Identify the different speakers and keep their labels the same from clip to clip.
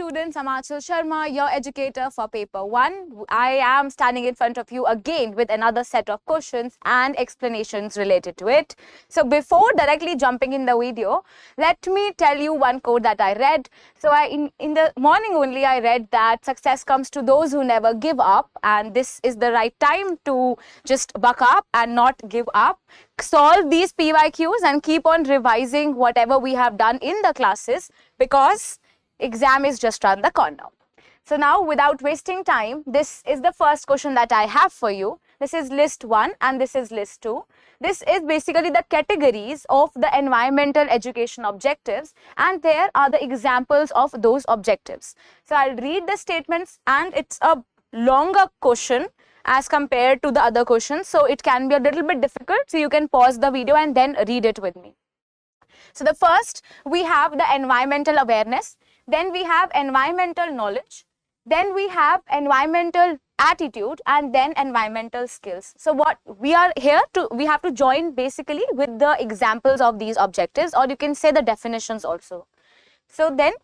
Speaker 1: students, I'm Aanchal Sharma, your educator for paper 1. I am standing in front of you again with another set of questions and explanations related to it. So before directly jumping in the video, let me tell you one quote that I read. So in the morning only I read that success comes to those who never give up, and this is the right time to just buck up and not give up. Solve these PYQs and keep on revising whatever we have done in the classes, because exam is just around the corner. So now, without wasting time, this is the first question that I have for you. This is list 1 and this is list 2. This is basically the categories of the environmental education objectives, and there are the examples of those objectives. So I'll read the statements, and it's a longer question as compared to the other questions, so it can be a little bit difficult, so you can pause the video and then read it with me. So the first, we have the environmental awareness, then we have environmental knowledge, then we have environmental attitude, and then environmental skills. So what we are here to, we have to join basically with the examples of these objectives, or you can say the definitions also. So then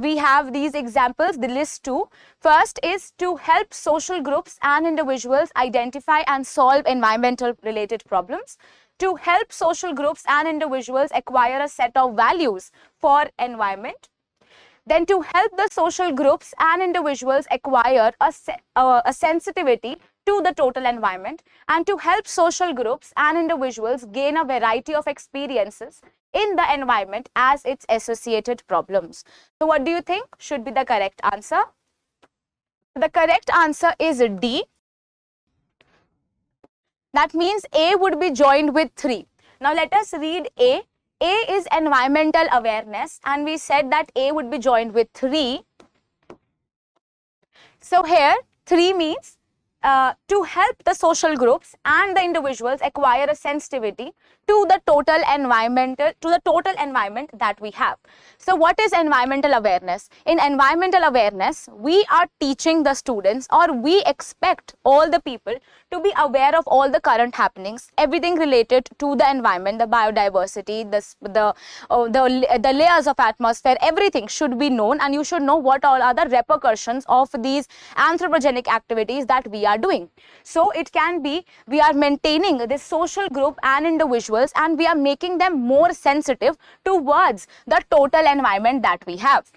Speaker 1: we have these examples, the list 2. First is to help social groups and individuals identify and solve environmental related problems. To help social groups and individuals acquire a set of values for environment. Then to help the social groups and individuals acquire a sensitivity to the total environment, and to help social groups and individuals gain a variety of experiences in the environment as its associated problems. So what do you think should be the correct answer? The correct answer is D. That means A would be joined with 3. Now let us read A. A is environmental awareness, and we said that A would be joined with 3. So here 3 means to help the social groups and the individuals acquire a sensitivity to the total environment that we have. So what is environmental awareness? In environmental awareness, we are teaching the students, or we expect all the people to be aware of all the current happenings, everything related to the environment, the biodiversity, the layers of atmosphere, everything should be known, and you should know what all are the repercussions of these anthropogenic activities that we are doing. So it can be we are maintaining this social group and individuals, and we are making them more sensitive towards the total environment that we have.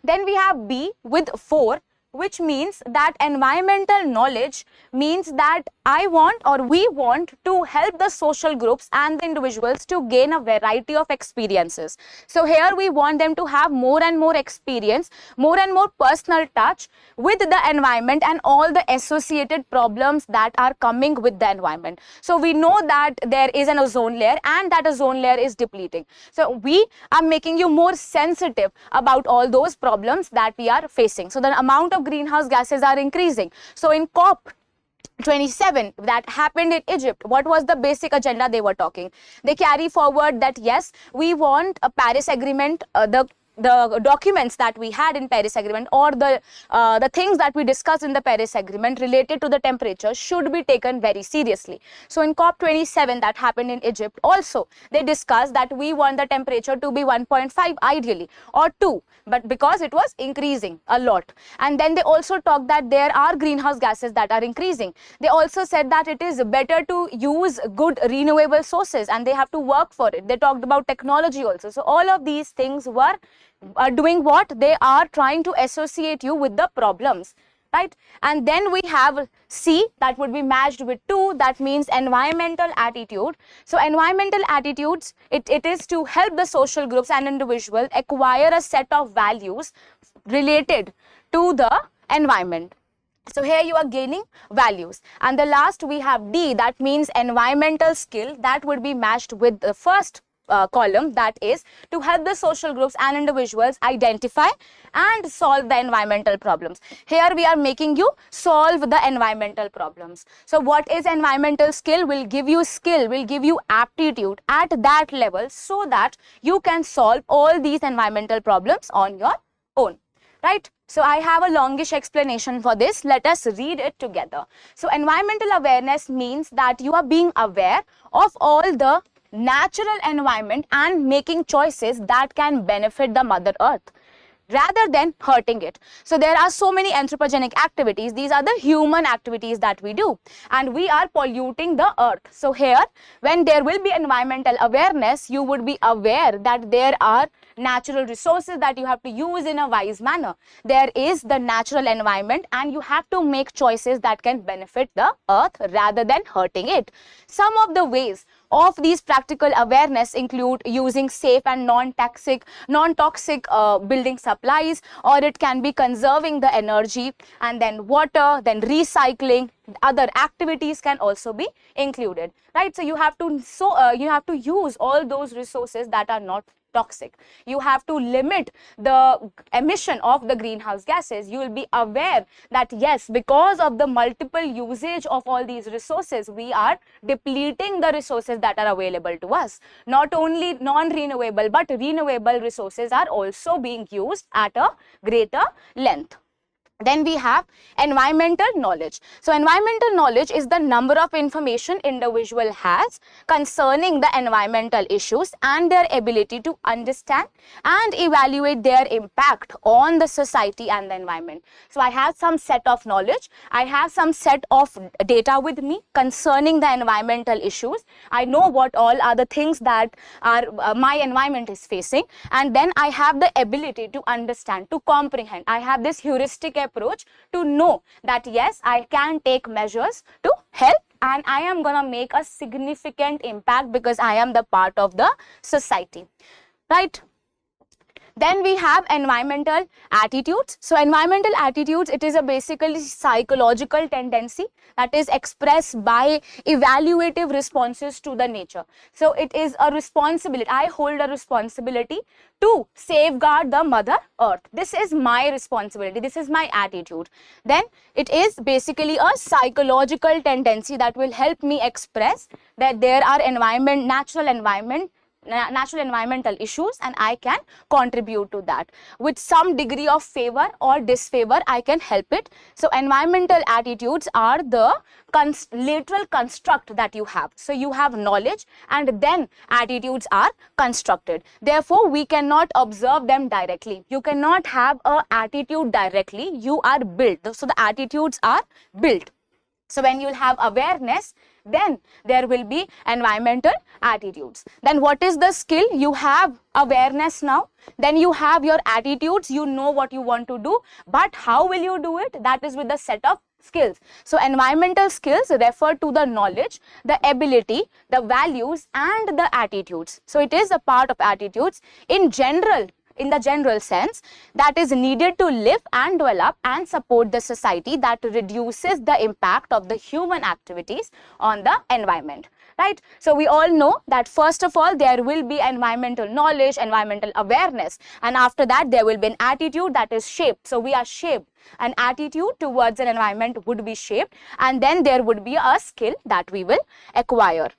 Speaker 1: Then we have B with 4, which means that environmental knowledge means that I want, or we want, to help the social groups and the individuals to gain a variety of experiences. So here we want them to have more and more experience, more and more personal touch with the environment and all the associated problems that are coming with the environment. So we know that there is an ozone layer, and that ozone layer is depleting. So we are making you more sensitive about all those problems that we are facing. So the amount of greenhouse gases are increasing. So in COP27 that happened in Egypt, what was the basic agenda they were talking? They carry forward that yes, we want a Paris Agreement, the documents that we had in Paris Agreement, or the things that we discussed in the Paris Agreement related to the temperature should be taken very seriously. So in COP27 that happened in Egypt, also they discussed that we want the temperature to be 1.5 ideally, or 2, but because it was increasing a lot. And then they also talked that there are greenhouse gases that are increasing. They also said that it is better to use good renewable sources, and they have to work for it. They talked about technology also. So all of these things were doing what? They are trying to associate you with the problems, right? And then we have C, that would be matched with 2, that means environmental attitude. So environmental attitudes, it is to help the social groups and individuals acquire a set of values related to the environment. So here you are gaining values. And the last we have D, that means environmental skill, that would be matched with the first column, that is to help the social groups and individuals identify and solve the environmental problems. Here we are making you solve the environmental problems. So what is environmental skill? Will give you skill, will give you aptitude at that level, so that you can solve all these environmental problems on your own, right? So I have a longish explanation for this. Let us read it together. So environmental awareness means that you are being aware of all the natural environment and making choices that can benefit the Mother Earth. rather than hurting it. So there are so many anthropogenic activities. These are the human activities that we do, and we are polluting the earth. So here, when there will be environmental awareness, you would be aware that there are natural resources that you have to use in a wise manner. There is the natural environment, and you have to make choices that can benefit the earth rather than hurting it. Some of the ways of these practical awareness include using safe and non-toxic building supplies, or it can be conserving the energy, and then water, then recycling. Other activities can also be included, right? So you have to use all those resources that are not toxic. You have to limit the emission of the greenhouse gases. You will be aware that yes, because of the multiple usage of all these resources, we are depleting the resources that are available to us. Not only non-renewable, but renewable resources are also being used at a greater length. Then we have environmental knowledge. So environmental knowledge is the number of information individual has concerning the environmental issues and their ability to understand and evaluate their impact on the society and the environment. So I have some set of knowledge, I have some set of data with me concerning the environmental issues. I know what all are the things that are my environment is facing, and then I have the ability to understand, to comprehend. I have this heuristic approach to know that yes, I can take measures to help, and I am gonna make a significant impact because I am the part of the society, right? Then we have environmental attitudes. So environmental attitudes, it is a basically psychological tendency that is expressed by evaluative responses to the nature. So it is a responsibility. I hold a responsibility to safeguard the mother earth. This is my responsibility. This is my attitude. Then it is basically a psychological tendency that will help me express that there are natural environmental issues, and I can contribute to that. With some degree of favor or disfavor, I can help it. So environmental attitudes are the literal construct that you have. So you have knowledge, and then attitudes are constructed. Therefore, we cannot observe them directly. You cannot have an attitude directly. You are built. So the attitudes are built. So when you will have awareness, then there will be environmental attitudes. Then what is the skill? You have awareness now, then you have your attitudes, you know what you want to do, but how will you do it? That is with the set of skills. So environmental skills refer to the knowledge, the ability, the values, and the attitudes. So it is a part of attitudes in the general sense that is needed to live and develop and support the society that reduces the impact of the human activities on the environment, right? So we all know that first of all there will be environmental knowledge, environmental awareness, and after that there will be an attitude that is shaped. So we are shaped. An attitude towards an environment would be shaped, and then there would be a skill that we will acquire.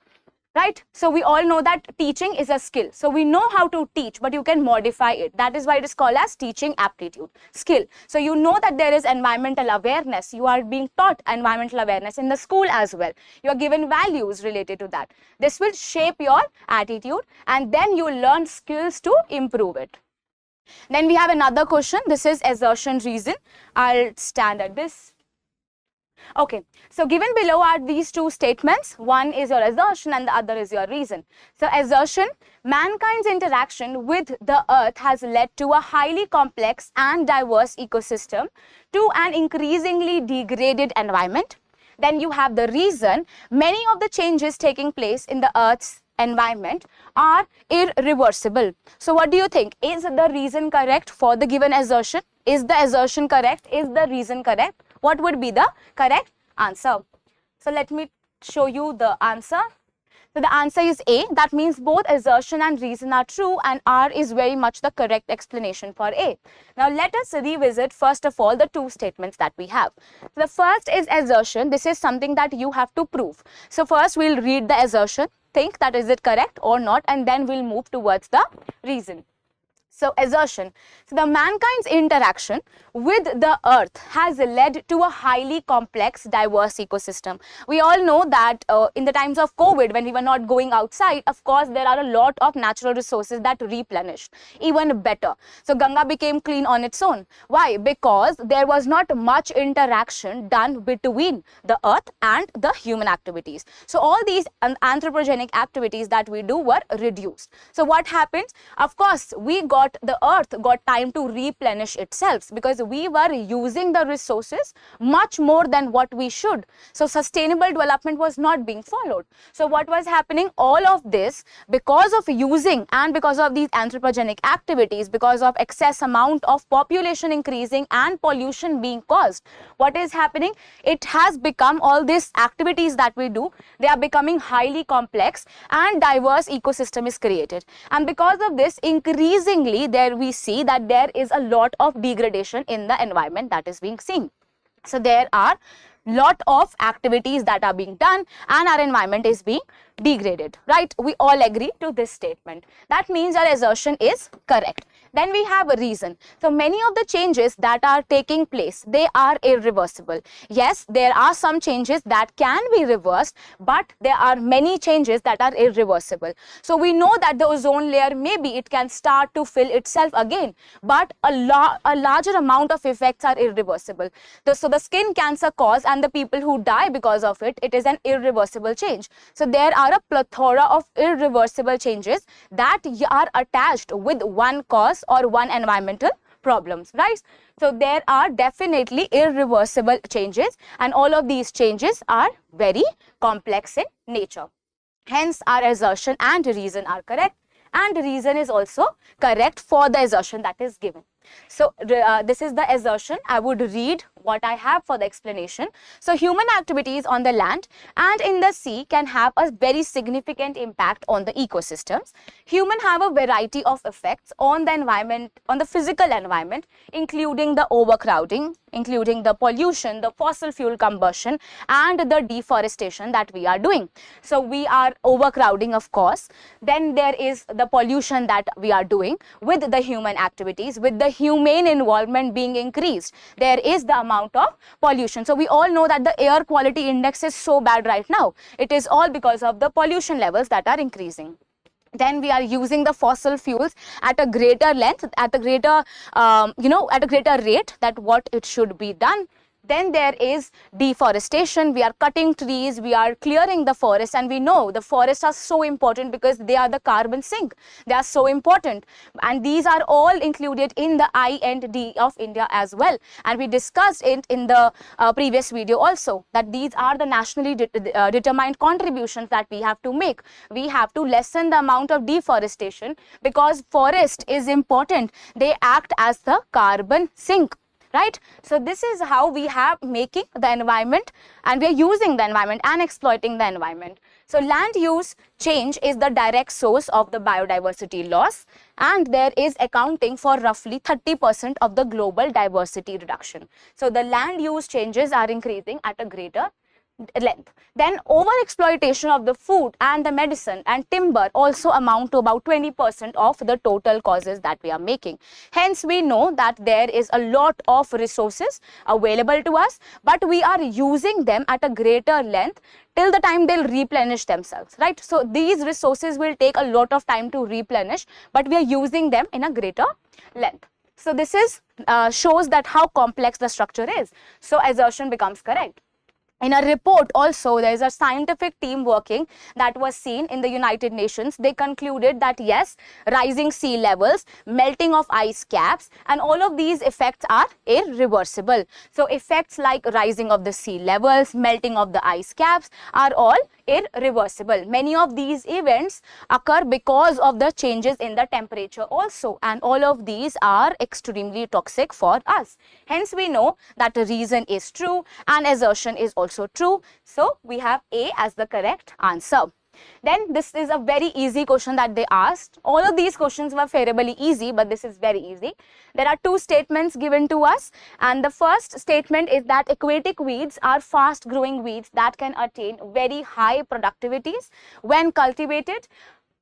Speaker 1: Right? So we all know that teaching is a skill. So we know how to teach, but you can modify it. That is why it is called as teaching aptitude, skill. So you know that there is environmental awareness. You are being taught environmental awareness in the school as well. You are given values related to that. This will shape your attitude, and then you learn skills to improve it. Then we have another question. This is assertion reason. I'll stand at this. Okay, so given below are these two statements. One is your assertion and the other is your reason. So assertion, mankind's interaction with the earth has led to a highly complex and diverse ecosystem, to an increasingly degraded environment. Then you have the reason, many of the changes taking place in the earth's environment are irreversible. So what do you think? Is the reason correct for the given assertion? Is the assertion correct? Is the reason correct? What would be the correct answer? So let me show you the answer. So the answer is A. That means both assertion and reason are true, and R is very much the correct explanation for A. Now let us revisit first of all the two statements that we have. The first is assertion. This is something that you have to prove. So first we'll read the assertion, think that is it correct or not, and then we'll move towards the reason. So assertion. So the mankind's interaction with the earth has led to a highly complex, diverse ecosystem. We all know that in the times of COVID, when we were not going outside, of course, there are a lot of natural resources that replenished even better. So Ganga became clean on its own. Why? Because there was not much interaction done between the earth and the human activities. So all these anthropogenic activities that we do were reduced. So what happens? Of course, the earth got time to replenish itself because we were using the resources much more than what we should. So sustainable development was not being followed. So what was happening? All of this, because of using and because of these anthropogenic activities, because of excess amount of population increasing and pollution being caused, what is happening? It has become, all these activities that we do, they are becoming highly complex and diverse ecosystem is created. And because of this, increasingly there we see that there is a lot of degradation in the environment that is being seen. So there are lot of activities that are being done and our environment is being degraded, right? We all agree to this statement. That means our assertion is correct. Then we have a reason. So many of the changes that are taking place, they are irreversible. Yes, there are some changes that can be reversed, but there are many changes that are irreversible. So we know that the ozone layer, maybe it can start to fill itself again, but a larger amount of effects are irreversible. So the skin cancer cause and the people who die because of it, it is an irreversible change. So there are a plethora of irreversible changes that are attached with one cause or one environmental problems, right? So there are definitely irreversible changes and all of these changes are very complex in nature. Hence our assertion and reason are correct, and reason is also correct for the assertion that is given. So this is the assertion. I would read what I have for the explanation. So human activities on the land and in the sea can have a very significant impact on the ecosystems. Humans have a variety of effects on the environment, on the physical environment, including the overcrowding, including the pollution, the fossil fuel combustion and the deforestation that we are doing. So we are overcrowding, of course. Then there is the pollution that we are doing with the human activities, with the humane involvement being increased. There is the amount of pollution. So we all know that the air quality index is so bad right now. It is all because of the pollution levels that are increasing. Then we are using the fossil fuels at a greater length, at a greater, at a greater rate that what it should be done. Then there is deforestation. We are cutting trees, we are clearing the forest, and we know the forests are so important because they are the carbon sink. They are so important, and these are all included in the I and D of India as well. And we discussed it in the previous video also, that these are the nationally determined contributions that we have to make. We have to lessen the amount of deforestation because forest is important. They act as the carbon sink. Right? So this is how we have making the environment, and we are using the environment and exploiting the environment. So land use change is the direct source of the biodiversity loss, and there is accounting for roughly 30% of the global diversity reduction. So the land use changes are increasing at a greater length. Then overexploitation of the food and the medicine and timber also amount to about 20% of the total causes that we are making. Hence we know that there is a lot of resources available to us, but we are using them at a greater length till the time they'll replenish themselves, right? So these resources will take a lot of time to replenish, but we are using them in a greater length. So this is shows that how complex the structure is. So assertion becomes correct. In a report also, there is a scientific team working that was seen in the United Nations. They concluded that yes, rising sea levels, melting of ice caps, and all of these effects are irreversible. So effects like rising of the sea levels, melting of the ice caps are all irreversible. Many of these events occur because of the changes in the temperature also, and all of these are extremely toxic for us. Hence we know that the reason is true and assertion is also true. So we have A as the correct answer. Then this is a very easy question that they asked. All of these questions were fairly easy, but this is very easy. There are two statements given to us, and the first statement is that aquatic weeds are fast growing weeds that can attain very high productivities when cultivated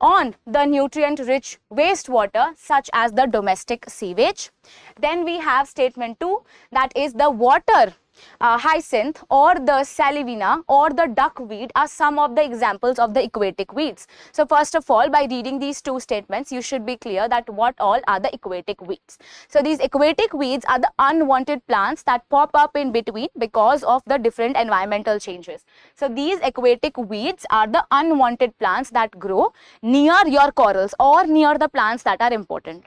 Speaker 1: on the nutrient-rich wastewater such as the domestic sewage. Then we have statement 2, that is the water hyacinth or the salivina or the duckweed are some of the examples of the aquatic weeds. So first of all, by reading these two statements, you should be clear that what all are the aquatic weeds. So these aquatic weeds are the unwanted plants that pop up in between because of the different environmental changes. So these aquatic weeds are the unwanted plants that grow near your corals or near the plants that are important,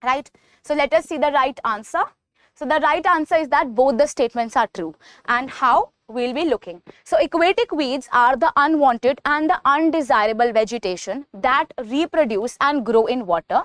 Speaker 1: right? So let us see the right answer. So the right answer is that both the statements are true. And how? We'll be looking. So aquatic weeds are the unwanted and the undesirable vegetation that reproduce and grow in water.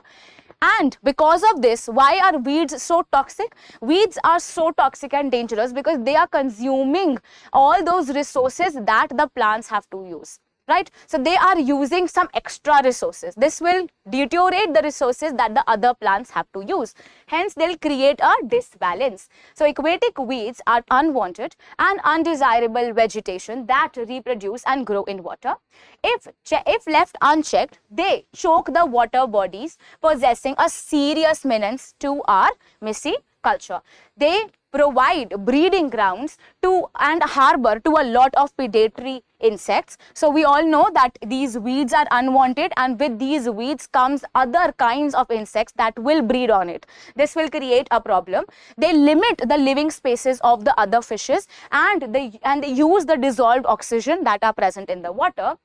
Speaker 1: And because of this, why are weeds so toxic? Weeds are so toxic and dangerous because they are consuming all those resources that the plants have to use. Right? So they are using some extra resources. This will deteriorate the resources that the other plants have to use. Hence, they'll create a disbalance. So aquatic weeds are unwanted and undesirable vegetation that reproduce and grow in water. If left unchecked, they choke the water bodies, possessing a serious menace to our culture. They provide breeding grounds to and harbor to a lot of predatory insects. So we all know that these weeds are unwanted, and with these weeds comes other kinds of insects that will breed on it. This will create a problem. They limit the living spaces of the other fishes, and they use the dissolved oxygen that are present in the water.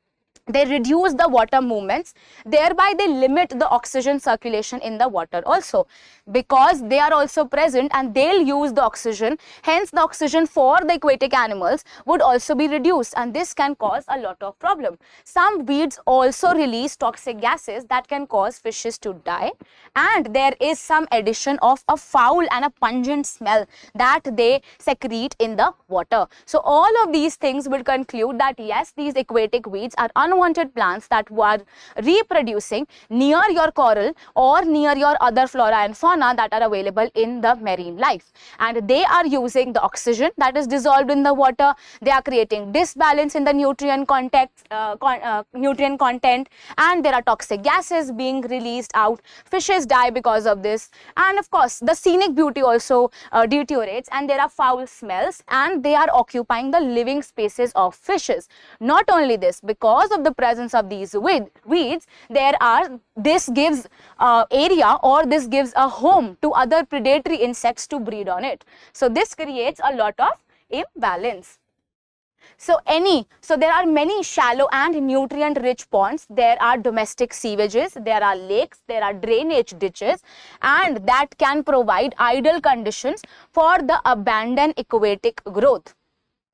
Speaker 1: They reduce the water movements, thereby they limit the oxygen circulation in the water also, because they are also present and they'll use the oxygen. Hence the oxygen for the aquatic animals would also be reduced, and this can cause a lot of problem. Some weeds also release toxic gases that can cause fishes to die, and there is some addition of a foul and a pungent smell that they secrete in the water. So all of these things will conclude that yes, these aquatic weeds are unwanted plants that are reproducing near your coral or near your other flora and fauna that are available in the marine life, and they are using the oxygen that is dissolved in the water. They are creating disbalance in the nutrient content, and there are toxic gases being released out. Fishes die because of this, and of course the scenic beauty also deteriorates, and there are foul smells, and they are occupying the living spaces of fishes. Not only this, because of the presence of these weeds, this gives area, or this gives a home to other predatory insects to breed on it. So this creates a lot of imbalance. So there are many shallow and nutrient-rich ponds. There are domestic sewages, there are lakes, there are drainage ditches, and that can provide ideal conditions for the abundant aquatic growth,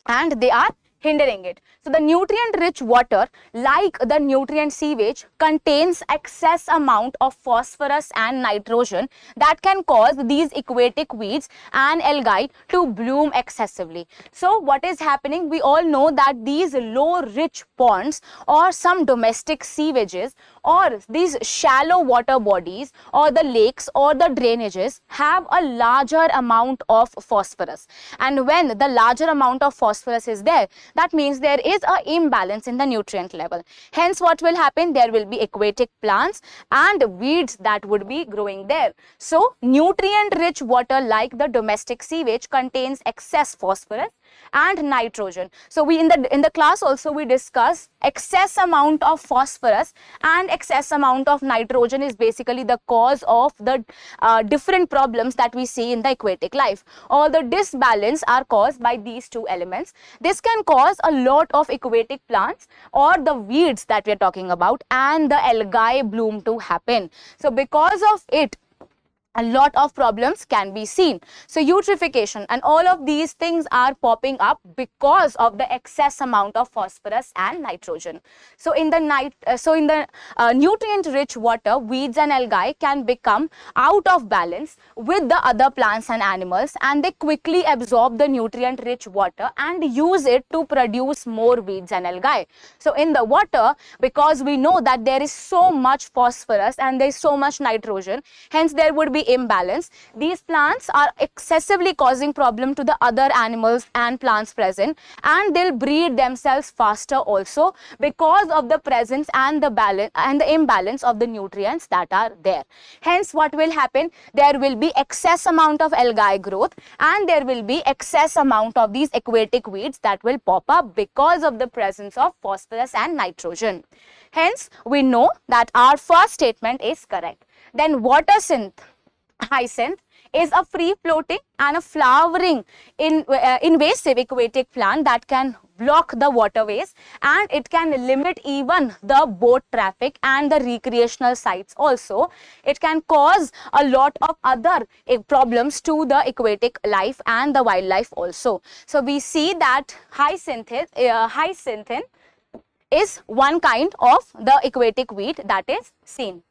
Speaker 1: and they are hindering it. So the nutrient-rich water, like the nutrient sewage, contains excess amount of phosphorus and nitrogen that can cause these aquatic weeds and algae to bloom excessively. So what is happening? We all know that these low-rich ponds or some domestic sewages or these shallow water bodies or the lakes or the drainages have a larger amount of phosphorus, and when the larger amount of phosphorus is there, that means there is an imbalance in the nutrient level. Hence what will happen? There will be aquatic plants and weeds that would be growing there. So nutrient-rich water like the domestic sewage contains excess phosphorus and nitrogen. So we in the class also we discuss excess amount of phosphorus and excess amount of nitrogen is basically the cause of the different problems that we see in the aquatic life. All the disbalance are caused by these two elements. This can cause a lot of aquatic plants or the weeds that we are talking about and the algae bloom to happen. So because of it, a lot of problems can be seen. So eutrophication and all of these things are popping up because of the excess amount of phosphorus and nitrogen. So in the nutrient-rich water, weeds and algae can become out of balance with the other plants and animals, and they quickly absorb the nutrient-rich water and use it to produce more weeds and algae. So in the water, because we know that there is so much phosphorus and there is so much nitrogen, hence there would be imbalance, these plants are excessively causing problem to the other animals and plants present, and they'll breed themselves faster also because of the presence and the balance and the imbalance of the nutrients that are there. Hence, what will happen? There will be excess amount of algae growth, and there will be excess amount of these aquatic weeds that will pop up because of the presence of phosphorus and nitrogen. Hence, we know that our first statement is correct. Then hyacinth is a free-floating and a flowering invasive aquatic plant that can block the waterways, and it can limit even the boat traffic and the recreational sites also. It can cause a lot of other problems to the aquatic life and the wildlife also. So we see that hyacinth is one kind of the aquatic weed that is seen.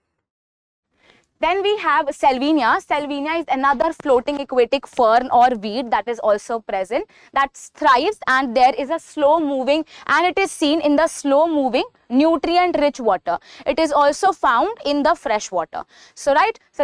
Speaker 1: Then we have salvinia. Salvinia is another floating aquatic fern or weed that is also present, that thrives, and there is a slow moving, and it is seen in the slow moving nutrient rich water. It is also found in the fresh water. So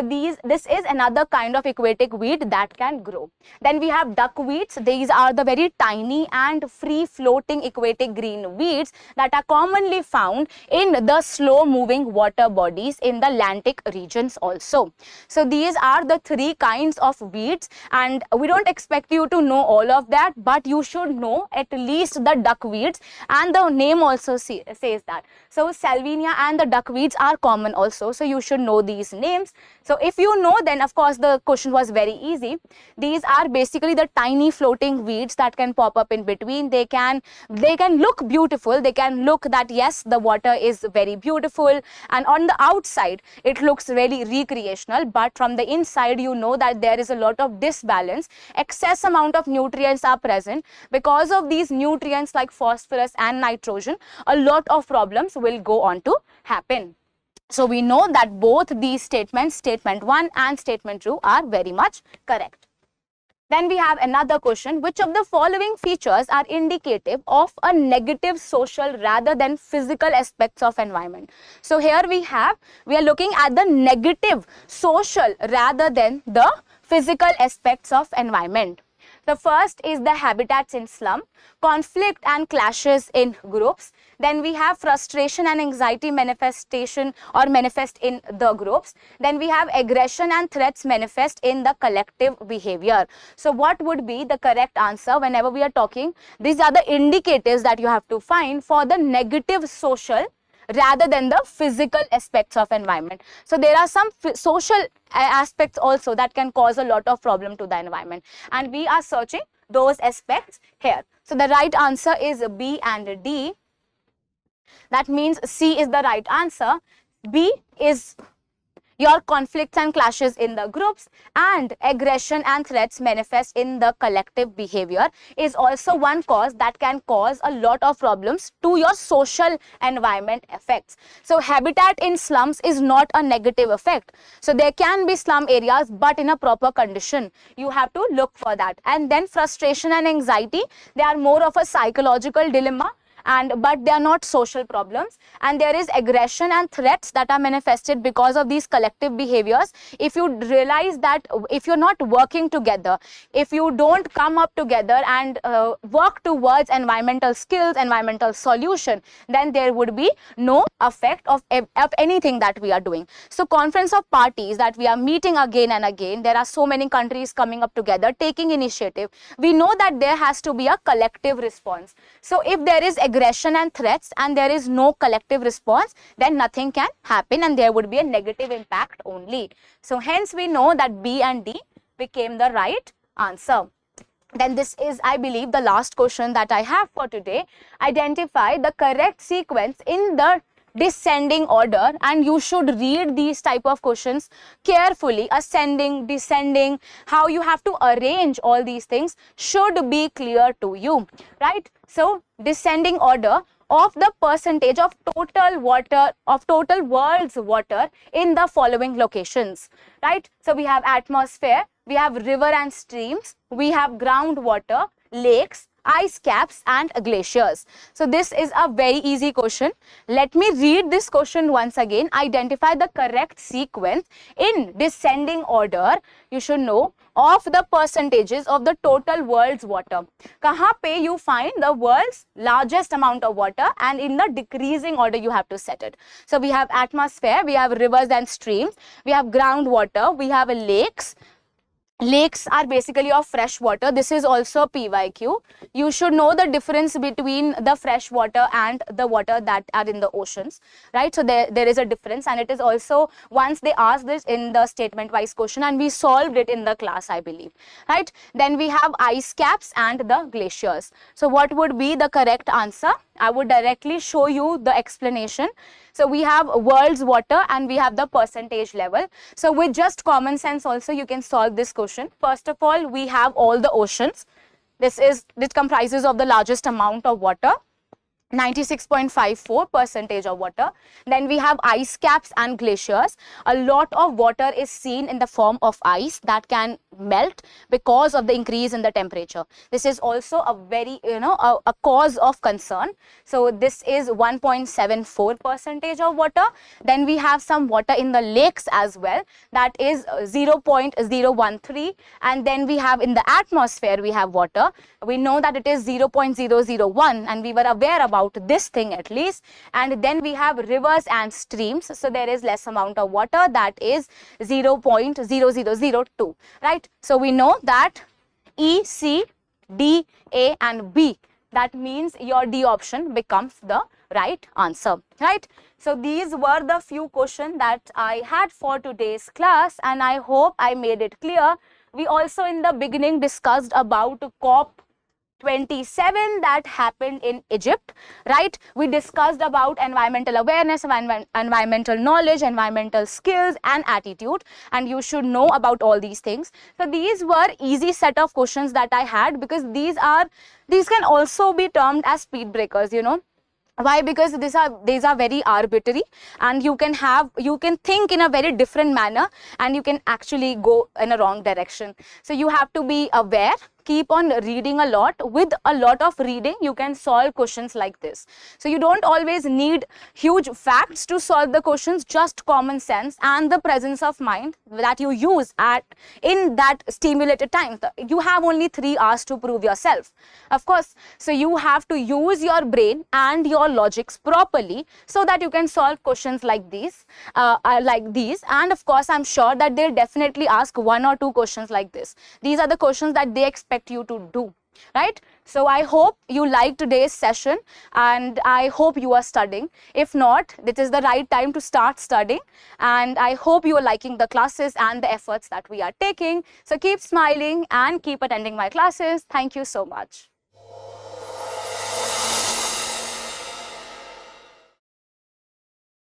Speaker 1: this is another kind of aquatic weed that can grow. Then we have duckweeds. These are the very tiny and free floating aquatic green weeds that are commonly found in the slow moving water bodies in the Atlantic regions also. So these are the three kinds of weeds, and we don't expect you to know all of that, but you should know at least the duckweeds, and the name also says that. So salvinia and the duckweeds are common also, so you should know these names. So if you know, then of course the question was very easy. These are basically the tiny floating weeds that can pop up in between. They can look beautiful. They can look that yes, the water is very beautiful, and on the outside it looks really recreational, but from the inside you know that there is a lot of disbalance. Excess amount of nutrients are present. Because of these nutrients like phosphorus and nitrogen, a lot of problems will go on to happen. So we know that both these statements, statement 1 and statement 2, are very much correct. Then we have another question: which of the following features are indicative of a negative social rather than physical aspects of environment? So here we are looking at the negative social rather than the physical aspects of environment. The first is the habitats in slum, conflict and clashes in groups. Then we have frustration and anxiety manifest in the groups. Then we have aggression and threats manifest in the collective behavior. So what would be the correct answer whenever we are talking? These are the indicators that you have to find for the negative social rather than the physical aspects of environment. So there are some social aspects also that can cause a lot of problem to the environment, and we are searching those aspects here. So the right answer is B and D. That means C is the right answer. B is your conflicts and clashes in the groups, and aggression and threats manifest in the collective behavior is also one cause that can cause a lot of problems to your social environment effects. So habitat in slums is not a negative effect. So there can be slum areas, but in a proper condition. You have to look for that. And then frustration and anxiety, they are more of a psychological dilemma, but they are not social problems. And there is aggression and threats that are manifested because of these collective behaviors. If you realize that if you're not working together, if you don't come up together and work towards environmental skills, environmental solution, then there would be no effect of anything that we are doing. So conference of parties that we are meeting again and again, there are so many countries coming up together, taking initiative. We know that there has to be a collective response. So if there is aggression and threats and there is no collective response, then nothing can happen and there would be a negative impact only. So hence we know that B and D became the right answer. Then this is, I believe, the last question that I have for today. Identify the correct sequence in the descending order, and you should read these type of questions carefully. Ascending, descending, how you have to arrange all these things should be clear to you, right? So descending order of the percentage of total water, of total world's water in the following locations, right? So we have atmosphere, we have river and streams, we have groundwater, lakes, ice caps and glaciers. So this is a very easy question. Let me read this question once again. Identify the correct sequence in descending order, you should know, of the percentages of the total world's water. Kahan pe you find the world's largest amount of water, and in the decreasing order you have to set it. So we have atmosphere, we have rivers and streams, we have groundwater, we have lakes. Lakes are basically of fresh water. This is also PYQ. You should know the difference between the fresh water and the water that are in the oceans, right? So there is a difference, and it is also, once they asked this in the statement wise question, and we solved it in the class, I believe, right? Then we have ice caps and the glaciers. So what would be the correct answer? I would directly show you the explanation. So we have world's water and we have the percentage level. So with just common sense also you can solve this question. First of all, we have all the oceans. This comprises of the largest amount of water, 96.54% of water. Then we have ice caps and glaciers. A lot of water is seen in the form of ice that can melt because of the increase in the temperature. This is also a very, a cause of concern. So this is 1.74% of water. Then we have some water in the lakes as well, that is 0.013. And then we have in the atmosphere, we have water. We know that it is 0.001, and we were aware about this thing at least. And then we have rivers and streams. So there is less amount of water, that is 0.0002, right? So we know that E, C, D, A and B, that means your D option becomes the right answer, right? So these were the few questions that I had for today's class, and I hope I made it clear. We also in the beginning discussed about COP27 that happened in Egypt, right? We discussed about environmental awareness, environmental knowledge, environmental skills and attitude, and you should know about all these things. So these were easy set of questions that I had, because these can also be termed as speed breakers, Why? Because these are very arbitrary, and you can think in a very different manner, and you can actually go in a wrong direction. So you have to be aware. Keep on reading a lot. With a lot of reading, you can solve questions like this. So you don't always need huge facts to solve the questions, just common sense and the presence of mind that you use in that stimulated time. You have only 3 hours to prove yourself, of course. So you have to use your brain and your logics properly so that you can solve questions like these. And of course, I'm sure that they'll definitely ask 1 or 2 questions like this. These are the questions that they expect you to do, right? So I hope you liked today's session, and I hope you are studying. If not, this is the right time to start studying, and I hope you are liking the classes and the efforts that we are taking. So keep smiling and keep attending my classes. Thank you so much.